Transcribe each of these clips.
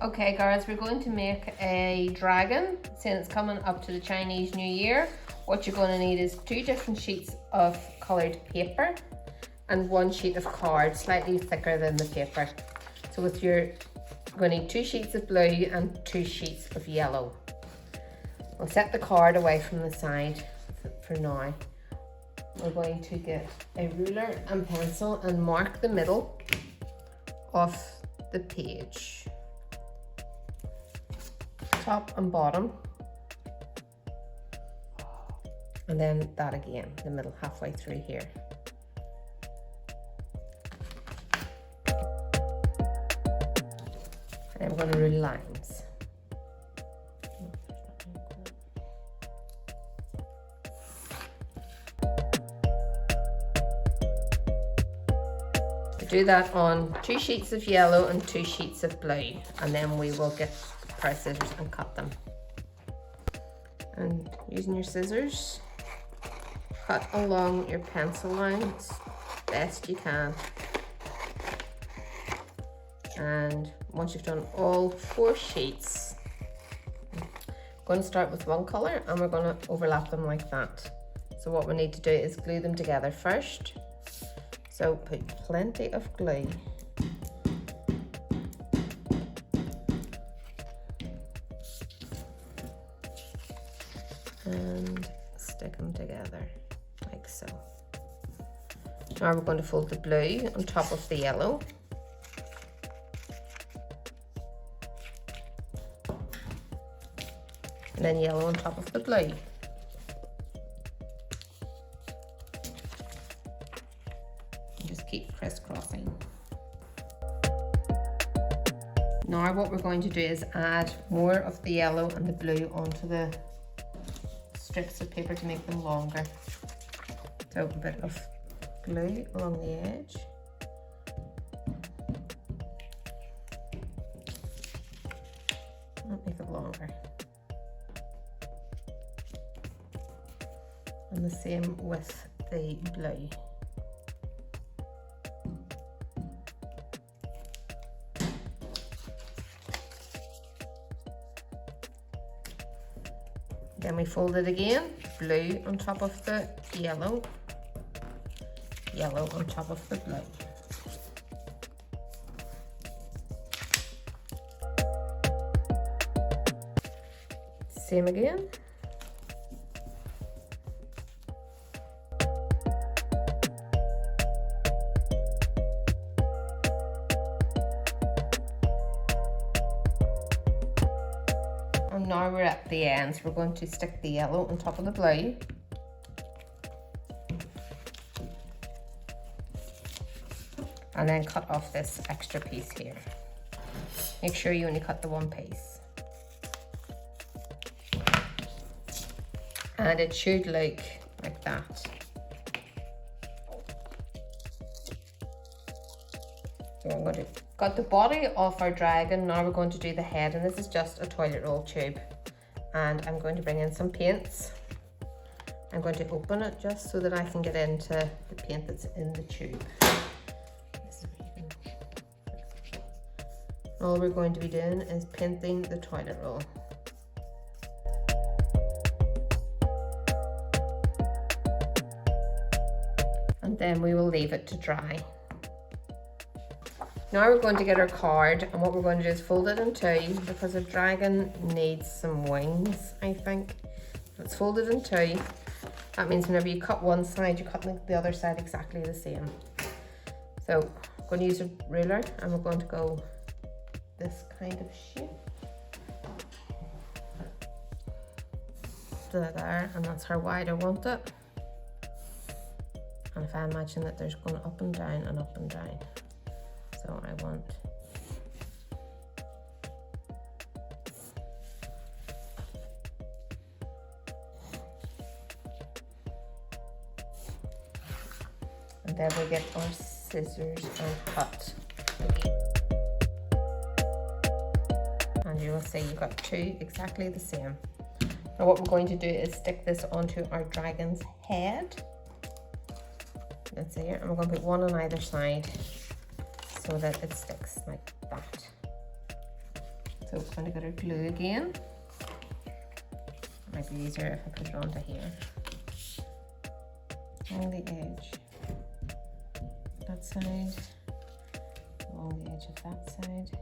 Okay guys, we're going to make a dragon since it's coming up to the Chinese New Year. What you're going to need is 2 different sheets of coloured paper and 1 sheet of card, slightly thicker than the paper. So you're going to need 2 sheets of blue and 2 sheets of yellow. We'll set the card away from the side for now. We're going to get a ruler and pencil and mark the middle of the page. Top and bottom, and then that again, the middle, halfway through here. And then we're going to rule lines. We do that on 2 sheets of yellow and 2 sheets of blue, and then we will get our scissors and cut them. And using your scissors, cut along your pencil lines best you can. And once you've done all 4 sheets, I'm going to start with one colour and we're going to overlap them like that. So what we need to do is glue them together first. So put plenty of glue. And stick them together like so. Now we're going to fold the blue on top of the yellow. And then yellow on top of the blue. And just keep crisscrossing. Now what we're going to do is add more of the yellow and the blue onto the strips of paper to make them longer. So a bit of glue along the edge. And make it longer. And the same with the blue. Then we fold it again, blue on top of the yellow, yellow on top of the blue. Same again. And now we're at the ends. We're going to stick the yellow on top of the blue. And then cut off this extra piece here. Make sure you only cut the 1 piece. And it should look like that. So I'm going to got the body of our dragon. Now we're going to do the head, and this is just a toilet roll tube. And I'm going to bring in some paints. I'm going to open it just so that I can get into the paint that's in the tube. All we're going to be doing is painting the toilet roll. And then we will leave it to dry. Now we're going to get our card, and what we're going to do is fold it in 2 because a dragon needs some wings, I think. It's folded in 2. That means whenever you cut one side, you're cutting the other side exactly the same. So I'm going to use a ruler and we're going to go this kind of shape. To there, and that's how wide I want it. And if I imagine that there's going up and down and up and down. So I want and then we get our scissors and cut. And you will see you've got 2 exactly the same. Now what we're going to do is stick this onto our dragon's head. Let's see here, and we're going to put 1 on either side so that it sticks like that. So we're going to get our glue again. It might be easier if I put it onto here. Along the edge, that side, along the edge of that side.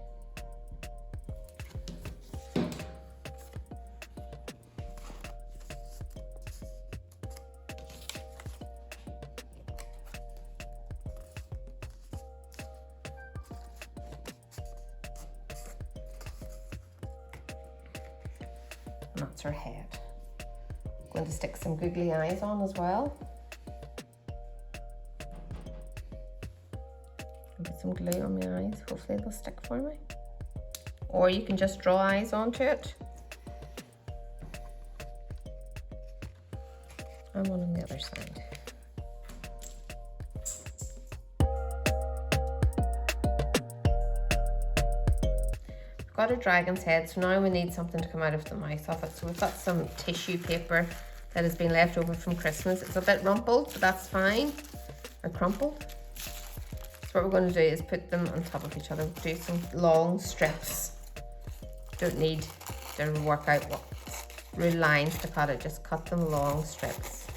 And that's her head. I'm going to stick some googly eyes on as well. Put some glue on my eyes, hopefully they'll stick for me. Or you can just draw eyes onto it. And one on the other side. We've got a dragon's head, so now we need something to come out of the mouth of it. So we've got some tissue paper that has been left over from Christmas. It's a bit rumpled, but that's fine. Or crumpled. So what we're going to do is put them on top of each other. Do some long strips. Don't need to work out what rule lines to cut it, just cut them long strips.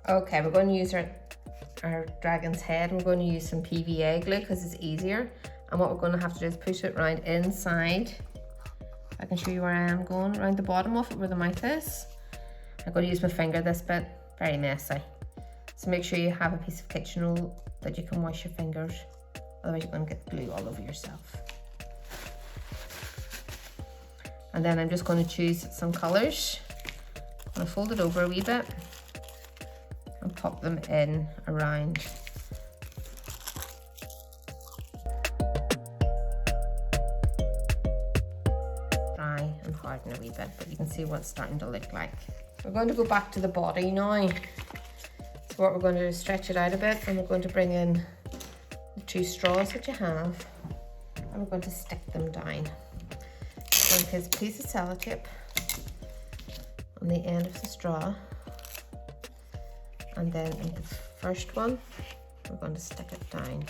Okay, we're going to use our dragon's head. We're going to use some PVA glue because it's easier. And what we're going to have to do is push it around inside. I can show you where I am going, around the bottom of it where the mouth is. I'm going to use my finger this bit, very messy. So make sure you have a piece of kitchen roll that you can wash your fingers, otherwise you're going to get glue all over yourself. And then I'm just going to choose some colours. I'm going to fold it over a wee bit and pop them in around. Dry and harden a wee bit, but you can see what it's starting to look like. We're going to go back to the body now. So what we're going to do is stretch it out a bit, and we're going to bring in the 2 straws that you have, and we're going to stick them down. So I'm going to put a piece of sellotape on the end of the straw, and then in the first one we're going to stick it down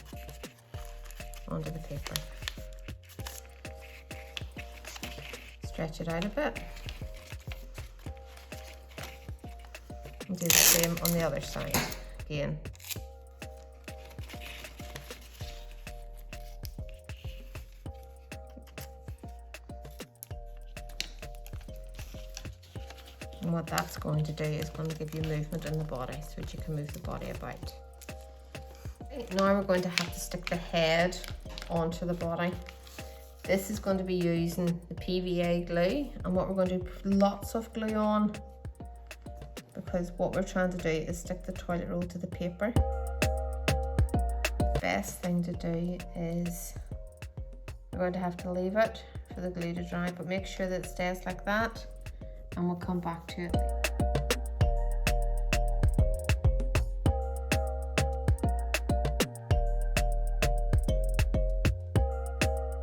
onto the paper. Stretch it out a bit. And do the same on the other side again. And what that's going to do is going to give you movement in the body so that you can move the body about. Now we're going to have to stick the head onto the body. This is going to be using the PVA glue, and what we're going to do, put lots of glue on, because what we're trying to do is stick the toilet roll to the paper. Best thing to do is we're going to have to leave it for the glue to dry, but make sure that it stays like that, and we'll come back to it.